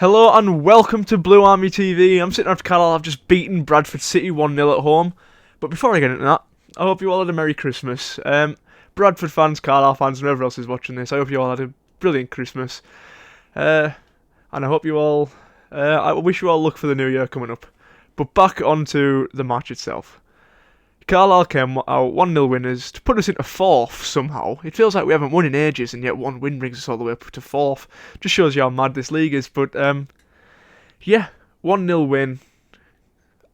Hello and welcome to Blue Army TV. I'm sitting after Carlisle. I've just beaten Bradford City 1-0 at home. But before I get into that, I hope you all had a Merry Christmas. Bradford fans, Carlisle fans, and whoever else is watching this, I hope you all had a brilliant Christmas. And I hope you all, I wish you all luck for the new year coming up. But back onto the match itself. Carlisle came out 1-0 winners to put us into fourth somehow. It feels like we haven't won in ages, and yet one win brings us all the way up to fourth. Just shows you how mad this league is. But yeah, 1-0 win.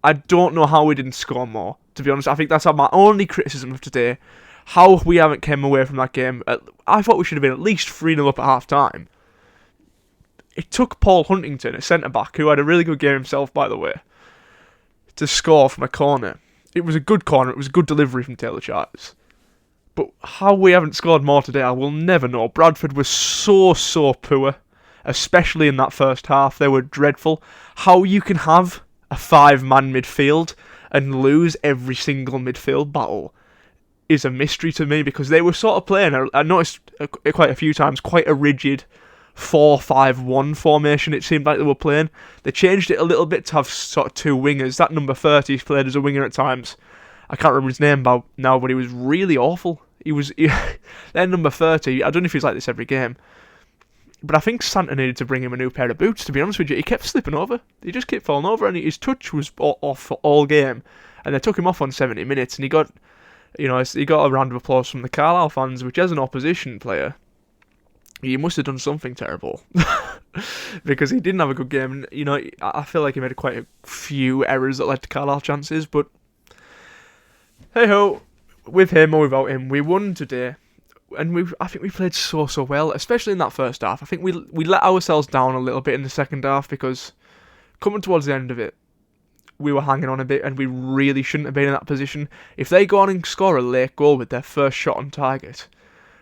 I don't know how we didn't score more, to be honest. I think that's my only criticism of today. How we haven't come away from that game. I thought we should have been at least 3-0 up at half time. It took Paul Huntington, a centre-back, who had a really good game himself, by the way, to score from a corner. It was a good corner, it was a good delivery from Taylor Charters. But how we haven't scored more today, I will never know. Bradford was so poor, especially in that first half. They were dreadful. How you can have a 5-man midfield and lose every single midfield battle is a mystery to me, because they were sort of playing, I noticed quite a few times, quite a rigid 4-5-1 formation it seemed like they were playing. They changed it a little bit to have sort of two wingers. That number 30 played as a winger at times. I can't remember his name now, but he was really awful. Then number 30, I don't know if he's like this every game, but I think Santa needed to bring him a new pair of boots, to be honest with you. He kept slipping over. He just kept falling over, and his touch was off for all game. And they took him off on 70 minutes, and he got a round of applause from the Carlisle fans, which as an opposition player, he must have done something terrible. Because he didn't have a good game. And, I feel like he made quite a few errors that led to Carlisle chances. But hey-ho, with him or without him, we won today. And I think we played so well, especially in that first half. I think we let ourselves down a little bit in the second half, because coming towards the end of it, we were hanging on a bit, and we really shouldn't have been in that position. If they go on and score a late goal with their first shot on target,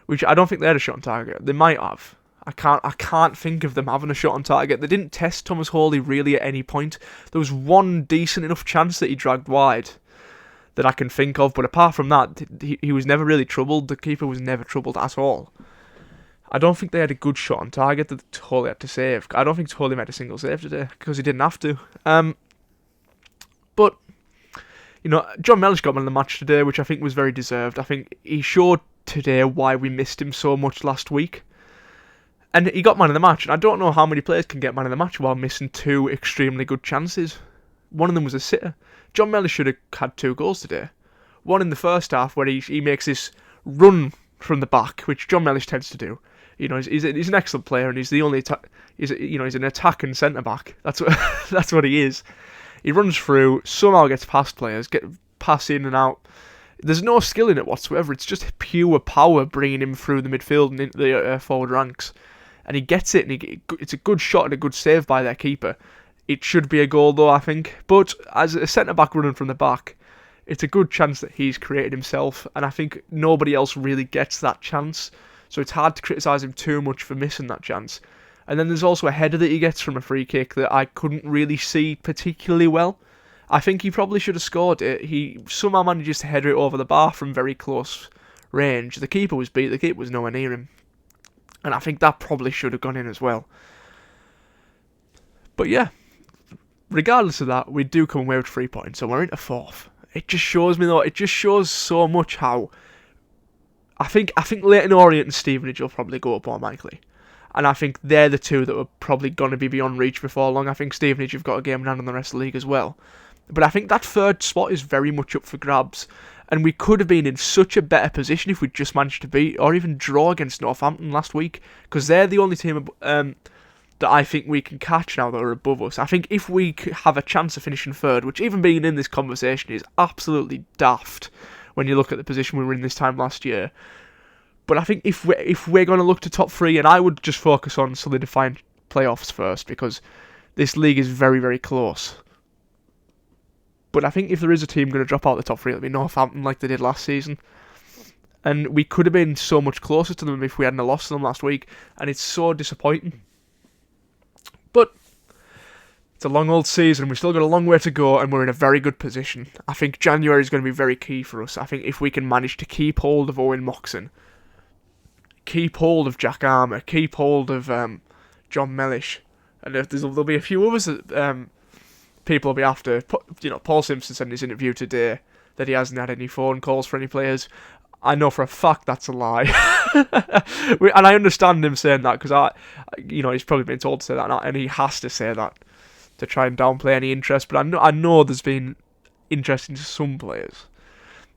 which I don't think they had a shot on target. They might have. I can't think of them having a shot on target. They didn't test Thomas Hawley really at any point. There was one decent enough chance that he dragged wide that I can think of, but apart from that, he was never really troubled. The keeper was never troubled at all. I don't think they had a good shot on target that Hawley had to save. I don't think Hawley made a single save today, because he didn't have to. But John Mellish got man of the match today, which I think was very deserved. I think he showed today why we missed him so much last week. And he got man of the match, and I don't know how many players can get man of the match while missing two extremely good chances. One of them was a sitter. John Mellish should have had 2 goals today. One in the first half where he makes this run from the back, which John Mellish tends to do. He's an excellent player, and he's the only he's an attacking centre back. That's what he is. He runs through, somehow gets past players, pass in and out. There's no skill in it whatsoever. It's just pure power bringing him through the midfield and into the forward ranks. And he gets it, and it's a good shot and a good save by their keeper. It should be a goal, though, I think. But as a centre-back running from the back, it's a good chance that he's created himself. And I think nobody else really gets that chance. So it's hard to criticise him too much for missing that chance. And then there's also a header that he gets from a free kick that I couldn't really see particularly well. I think he probably should have scored it. He somehow manages to header it over the bar from very close range. The keeper was beat. The keeper was nowhere near him. And I think that probably should have gone in as well. But yeah, regardless of that, we do come away with 3 points. So we're into 4th. It just shows me, though, it just shows so much how... I think Leyton Orient and Stevenage will probably go up more likely. And I think they're the two that are probably going to be beyond reach before long. I think Stevenage have got a game in hand on the rest of the league as well. But I think that 3rd spot is very much up for grabs. And we could have been in such a better position if we'd just managed to beat or even draw against Northampton last week. Because they're the only team that I think we can catch now that are above us. I think if we have a chance of finishing 3rd, which even being in this conversation is absolutely daft when you look at the position we were in this time last year. But I think if we're going to look to top 3, and I would just focus on solidifying playoffs first, because this league is very, very close. But I think if there is a team going to drop out the top 3, it'll be Northampton like they did last season. And we could have been so much closer to them if we hadn't lost to them last week, and it's so disappointing. But it's a long old season, we've still got a long way to go, and we're in a very good position. I think January is going to be very key for us. I think if we can manage to keep hold of Owen Moxon, keep hold of Jack Armour, keep hold of John Mellish, And if there'll be a few others that people will be after. Paul Simpson said in his interview today that he hasn't had any phone calls for any players. I know for a fact that's a lie. And I understand him saying that because he's probably been told to say that, and he has to say that to try and downplay any interest. But I know there's been interest in some players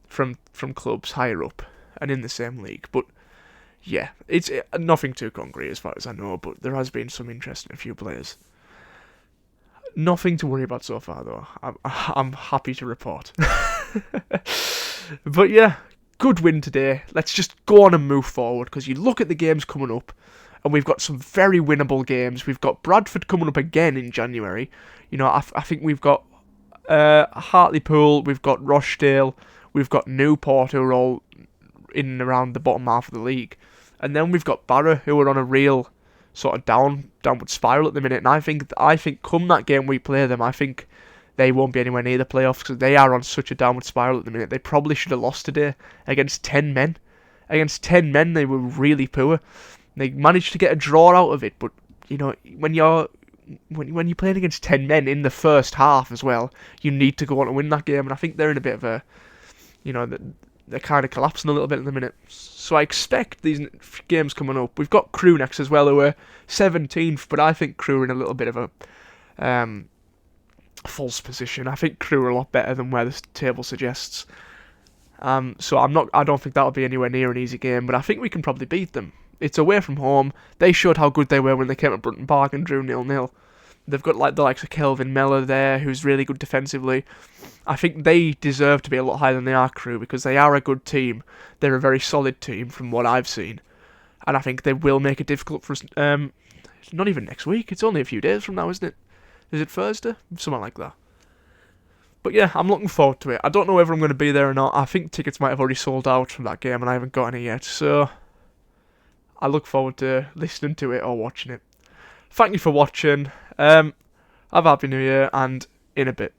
from clubs higher up and in the same league. But yeah, it's nothing too concrete as far as I know. But there has been some interest in a few players. Nothing to worry about so far, though. I'm happy to report. But yeah, good win today. Let's just go on and move forward, because you look at the games coming up, and we've got some very winnable games. We've got Bradford coming up again in January. I think we've got Hartlepool, we've got Rochdale, we've got Newport, who are all in and around the bottom half of the league. And then we've got Barrow, who are on a real sort of downward spiral at the minute. And I think come that game we play them, I think they won't be anywhere near the playoffs, because they are on such a downward spiral at the minute. They probably should have lost today against 10 men. Against 10 men, they were really poor. They managed to get a draw out of it, but when you're playing against 10 men in the first half as well, you need to go on to win that game. And I think they're in a bit of a, they're kind of collapsing a little bit at the minute. So I expect these games coming up. We've got Crewe next as well, who are 17th, but I think Crewe are in a little bit of a false position. I think Crewe are a lot better than where the table suggests. So I don't think that'll be anywhere near an easy game, but I think we can probably beat them. It's away from home. They showed how good they were when they came to Brunton Park and drew 0-0. They've got the likes of Kelvin Mellor there, who's really good defensively. I think they deserve to be a lot higher than they are, Crewe, because they are a good team. They're a very solid team from what I've seen. And I think they will make it difficult for us. Not even next week. It's only a few days from now, isn't it? Is it Thursday? Something like that. But yeah, I'm looking forward to it. I don't know whether I'm going to be there or not. I think tickets might have already sold out from that game and I haven't got any yet. So I look forward to listening to it or watching it. Thank you for watching. Have a happy new year, and in a bit.